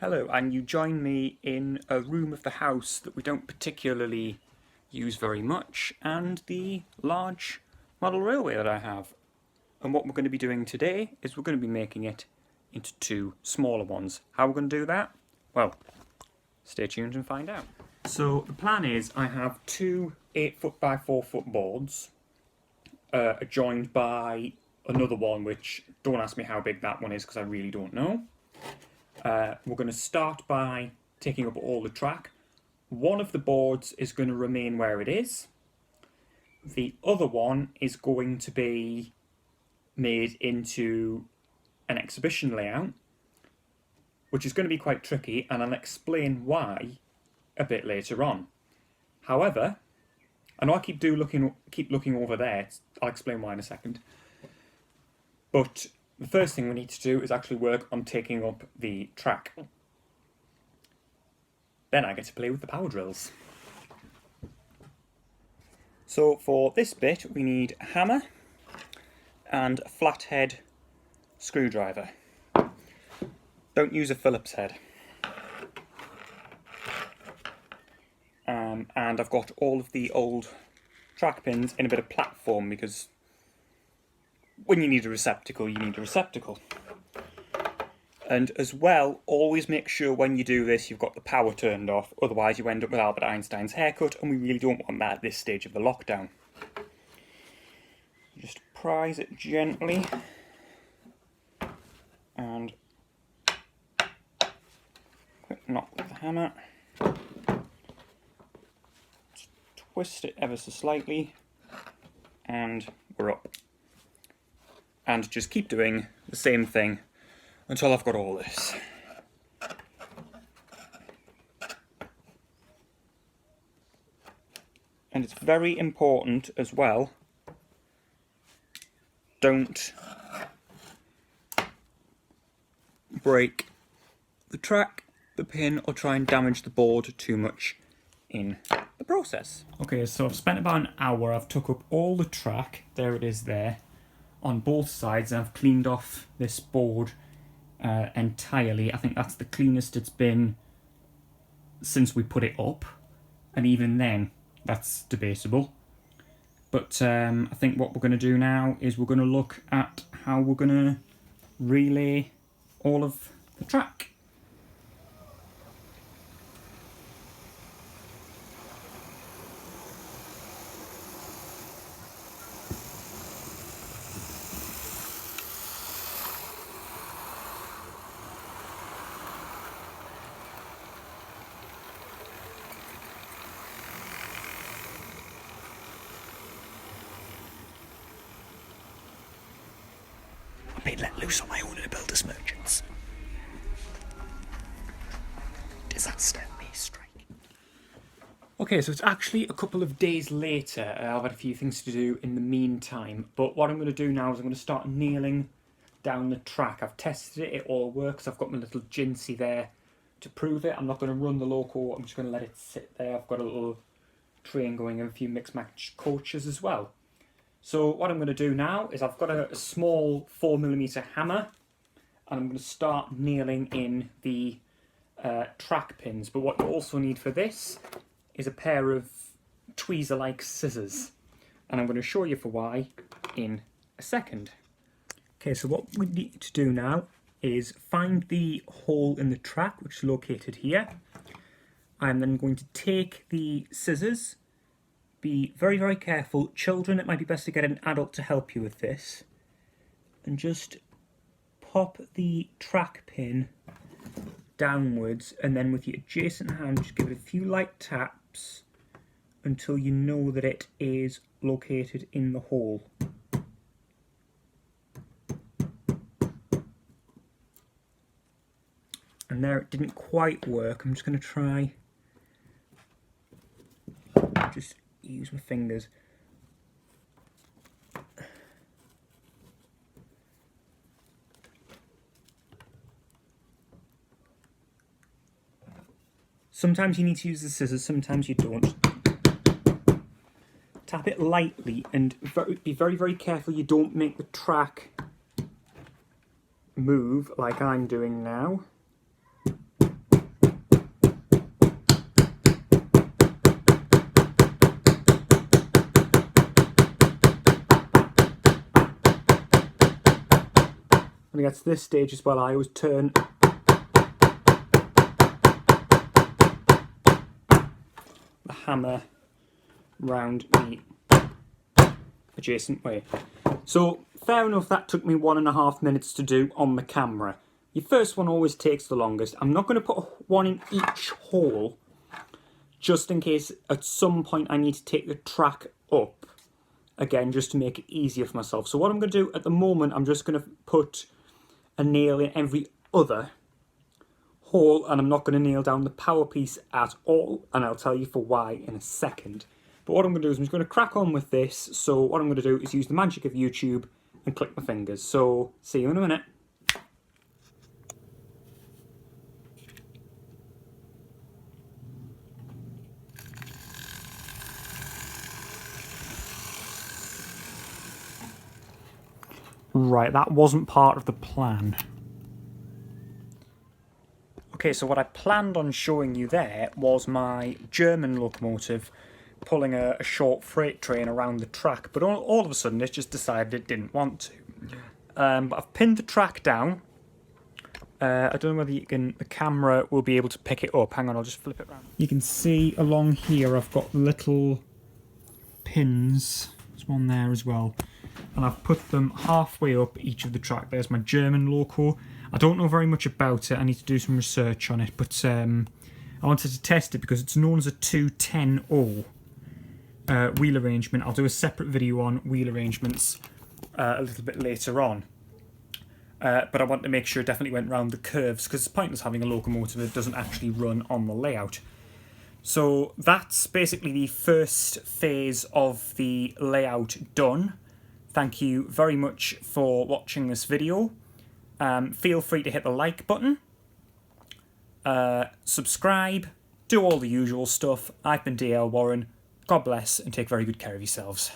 Hello, and you join me in a room of the house that we don't particularly use very much, and the large model railway that I have. And what we're going to be doing today is we're going to be making it into two smaller ones. How we're going to do that? Well, stay tuned and find out. So the plan is I have two 8-foot by 4-foot boards joined by another one, which don't ask me how big that one is because I really don't know. We're going to start by taking up all the track. One of the boards is going to remain where it is. The other one is going to be made into an exhibition layout, which is going to be quite tricky, and I'll explain why a bit later on. However, I know I keep looking over there. I'll explain why in a second. But the first thing we need to do is actually work on taking up the track. Then I get to play with the power drills. So for this bit we need a hammer and a flathead screwdriver. Don't use a Phillips head. And I've got all of the old track pins in a bit of platform because when you need a receptacle, you need a receptacle. And as well, always make sure when you do this you've got the power turned off, otherwise you end up with Albert Einstein's haircut, and we really don't want that at this stage of the lockdown. Just prise it gently and quick knock with the hammer. Just twist it ever so slightly and we're up. And just keep doing the same thing until I've got all this. And it's very important as well, don't break the track, the pin, or try and damage the board too much in the process. Okay, so I've spent about an hour. I've took up all the track, there it is there, on both sides, and I've cleaned off this board entirely. I think that's the cleanest it's been since we put it up, and even then that's debatable. But I think what we're going to do now is we're going to look at how we're going to relay all of the track. Been let loose on my own in a builder's merchants. Disaster may strike. Okay, so it's actually a couple of days later. I've had a few things to do in the meantime, but what I'm going to do now is I'm going to start nailing down the track. I've tested it, it all works. I've got my little Jinsey there to prove it. I'm not going to run the loco, I'm just going to let it sit there. I've got a little train going and a few mix-match coaches as well. So what I'm going to do now is I've got a small 4mm hammer, and I'm going to start nailing in the track pins. But what you also need for this is a pair of tweezer-like scissors, and I'm going to show you for why in a second. Okay, so what we need to do now is find the hole in the track, which is located here. I'm then going to take the scissors. Be very, very careful. Children, it might be best to get an adult to help you with this. And just pop the track pin downwards, and then with your adjacent hand, just give it a few light taps until you know that it is located in the hole. And there it didn't quite work. I'm just going to try just use my fingers. Sometimes you need to use the scissors, sometimes you don't. Tap it lightly and be very, very careful you don't make the track move like I'm doing now. when it gets to this stage as well, I always turn the hammer round the adjacent way. So fair enough, that took me 1.5 minutes to do on the camera. Your first one always takes the longest. I'm not going to put one in each hole, just in case at some point I need to take the track up again, just to make it easier for myself. So what I'm going to do at the moment, I'm just going to put a nail in every other hole, and I'm not going to nail down the power piece at all, and I'll tell you for why in a second. But what I'm going to do is I'm just going to crack on with this. So what I'm going to do is use the magic of YouTube and click my fingers. So see you in a minute. Right, that wasn't part of the plan. Okay, so what I planned on showing you there was my German locomotive pulling a short freight train around the track, but all of a sudden it just decided it didn't want to. But I've pinned the track down. I don't know whether the camera will be able to pick it up. Hang on, I'll just flip it around. You can see along here I've got little pins. There's one there as well. And I've put them halfway up each of the track. There's my German loco. I don't know very much about it. I need to do some research on it, but I wanted to test it because it's known as a 210-0 wheel arrangement. I'll do a separate video on wheel arrangements a little bit later on. But I want to make sure it definitely went round the curves, because it's pointless having a locomotive that doesn't actually run on the layout. So that's basically the first phase of the layout done. Thank you very much for watching this video. Feel free to hit the like button, subscribe, do all the usual stuff. I've been DL Warren. God bless and take very good care of yourselves.